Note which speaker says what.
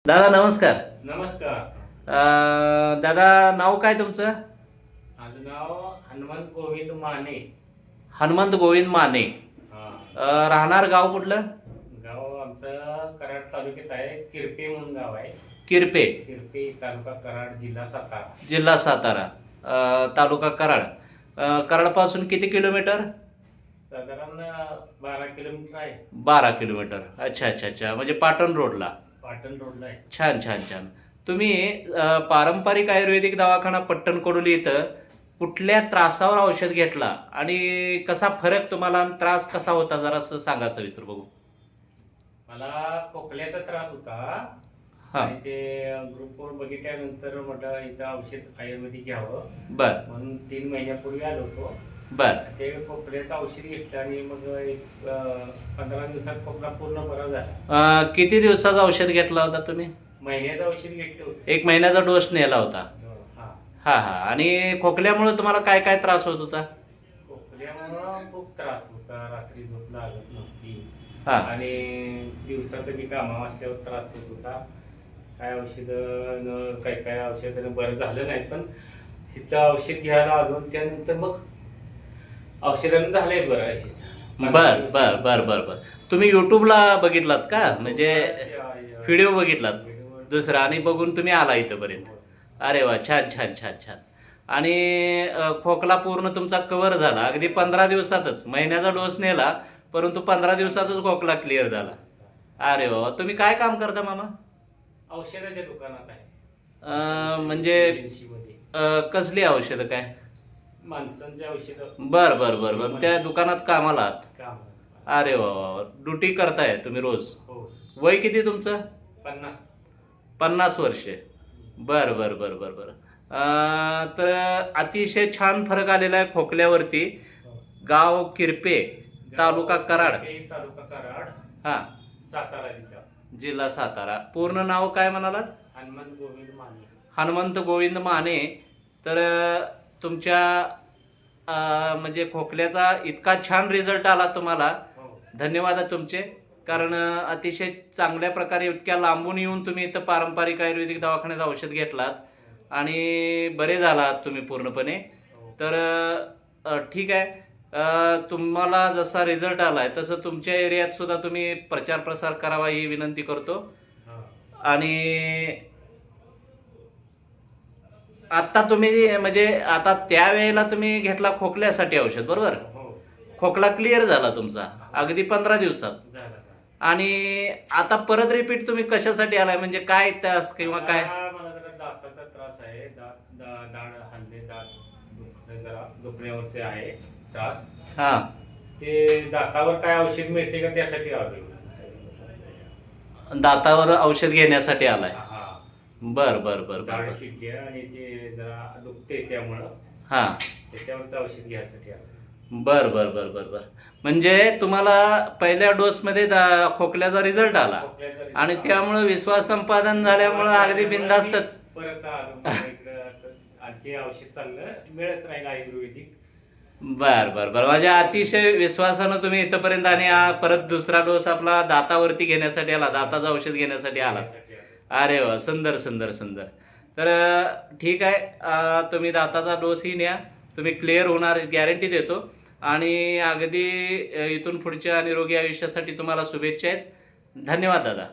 Speaker 1: दादा नमस्कार.
Speaker 2: नमस्कार.
Speaker 1: दादा नाव काय तुमचं?
Speaker 2: माझं नाव हनुमंत गोविंद माने.
Speaker 1: हनुमंत गोविंद माने.
Speaker 2: हा.
Speaker 1: राहणार गाव कुठलं?
Speaker 2: गाव आमचं कराड तालुक्यात आहे. किरपे म्हणून गाव आहे.
Speaker 1: किरपे.
Speaker 2: किरपे तालुका कराड जिल्हा सातारा.
Speaker 1: जिल्हा सातारा. तालुका कराड. कराडपासून किती किलोमीटर?
Speaker 2: साधारण 12 किलोमीटर आहे.
Speaker 1: 12 किलोमीटर. अच्छा अच्छा अच्छा, म्हणजे पाटण रोडला.
Speaker 2: पाटण रोडला आहे.
Speaker 1: छान छान छान. तुम्ही पारंपरिक आयुर्वेदिक दवाखाना पट्टणकडोली इथं कुठल्या त्रासावर औषध घेतला आणि कसा फरक तुम्हाला आणि त्रास कसा होता जरा सांगा सविस्तर बघू.
Speaker 2: मला खोकल्याचा त्रास होता.
Speaker 1: हां.
Speaker 2: आणि ते ग्रुपवर बघितल्यानंतर म्हटलं इथं औषध आयुर्वेदिक घ्यावं
Speaker 1: बर
Speaker 2: म्हणून 3 महिन्यापूर्वी आलो होतो.
Speaker 1: बर.
Speaker 2: ते खोकल्याचं औषध घेतलं आणि मग एक 15 दिवसात खोकला पूर्ण बरा झाला.
Speaker 1: किती दिवसाचं औषध घेतला होता तुम्ही?
Speaker 2: महिन्याचं औषध घेतलं होतं.
Speaker 1: 1 महिन्याचा डोस नेला होता.
Speaker 2: हा.
Speaker 1: हा हा. आणि खोकल्यामुळे तुम्हाला काय काय त्रास होत होता?
Speaker 2: खोकल्यामुळं खूप त्रास होता. रात्री झोप लागत नव्हती
Speaker 1: हा.
Speaker 2: आणि दिवसाचं मी कामावर असल्यावर त्रास होत होता. काय औषधं काय औषधानं बरं झालं नाही, पण हिचं औषध घ्यायला आलो त्यानंतर मग औषधानं झालंय बरं आहे हिचं.
Speaker 1: बर बर बर बर बर. तुम्ही युट्यूबला बघितलात का? म्हणजे व्हिडिओ बघितलात दुसरा आणि बघून तुम्ही आला इथंपर्यंत? अरे वा, छान छान छान छान. आणि खोकला पूर्ण तुमचा कव्हर झाला अगदी 15 दिवसातच. महिन्याचा डोस नेला परंतु 15 दिवसातच खोकला क्लिअर झाला. अरे वा. तुम्ही काय काम करता मामा?
Speaker 2: औषधाच्या दुकानात आहे.
Speaker 1: म्हणजे
Speaker 2: एजन्सीमध्ये
Speaker 1: कसली औषधं काय?
Speaker 2: माणसांचे औषधं.
Speaker 1: बर बर बर बर. त्या दुकानात कामाला आहात?
Speaker 2: काम.
Speaker 1: अरे वा वा. ड्युटी करताय तुम्ही रोज?
Speaker 2: हो.
Speaker 1: वय किती तुमचं?
Speaker 2: 50.
Speaker 1: 50 वर्षे. बर बर बर बर बर. तर अतिशय छान फरक आलेला आहे खोकल्यावरती. गाव किरपे, तालुका कराड.
Speaker 2: तालुका कराड,
Speaker 1: हां.
Speaker 2: सातारा जिल्हा.
Speaker 1: जिल्हा सातारा. पूर्ण नाव काय म्हणालात?
Speaker 2: हनुमंत गोविंद माने.
Speaker 1: हनुमंत गोविंद माने. तर तुमच्या म्हणजे खोकल्याचा इतका छान रिझल्ट आला तुम्हाला.
Speaker 2: हो.
Speaker 1: धन्यवाद आहे तुमचे. कारण अतिशय चांगल्या प्रकारे इतक्या लांबून येऊन तुम्ही इथं पारंपरिक आयुर्वेदिक दवाखान्यात औषध घेतलात आणि बरे झालात तुम्ही पूर्णपणे.
Speaker 2: हो.
Speaker 1: तर ठीक आहे. तुम्हाला जसा रिझल्ट आला आहे तसं तुमच्या एरियात सुद्धा तुम्ही प्रचार प्रसार करावा ही विनंती करतो.
Speaker 2: हा.
Speaker 1: आणि आत्ता तुम्ही म्हणजे आता त्यावेळेला तुम्ही घेतला खोकल्यासाठी औषध बरोबर?
Speaker 2: हो.
Speaker 1: खोकला क्लिअर झाला तुमचा अगदी 15 दिवसात.
Speaker 2: झालं.
Speaker 1: आणि आता परत रिपीट तुम्ही कशासाठी आलाय? म्हणजे काय त्रास किंवा काय?
Speaker 2: मला जरा दाताचा त्रास आहे. दाढ हल्ले, दात दुखणे, जरा दुखण्यावरचे आहे त्रास.
Speaker 1: हां.
Speaker 2: ते दातावर काय औषध मिळते का त्यासाठी आलोय.
Speaker 1: दातावर औषध घेण्यासाठी आलाय?
Speaker 2: हा.
Speaker 1: बर बर बर
Speaker 2: दाढ
Speaker 1: बर.
Speaker 2: किडली आणि ते जरा दुखते त्यामुळं
Speaker 1: हां.
Speaker 2: त्याच्यावरचं औषध घ्यायसाठी आलोय.
Speaker 1: बर बर बर बर बर. म्हणजे तुम्हाला पहिल्या डोसमध्ये खोकल्याचा रिझल्ट आला
Speaker 2: खोकल्याचा
Speaker 1: आणि
Speaker 2: result
Speaker 1: त्यामुळे विश्वास संपादन झाल्यामुळं अगदी बिनधास्तच.
Speaker 2: परत आलो. मला इकडं आणखी औषध चांगलं मिळत राहील आयुर्वेदिक.
Speaker 1: बर बर बर. म्हणजे अतिशय विश्वासानं तुम्ही इथंपर्यंत आणि परत दुसरा डोस आपला दातावरती घेण्यासाठी आला, दाताचं औषध घेण्यासाठी आला.
Speaker 2: त्यासाठी आलोय.
Speaker 1: अरे वा, सुंदर सुंदर सुंदर. तर ठीक आहे. तुम्ही दाताचा डोसही न्या. तुम्ही क्लिअर होणार गॅरंटी देतो. आणि अगदी इथून पुढच्या निरोगी आयुष्यासाठी तुम्हाला शुभेच्छा आहेत. धन्यवाद दादा.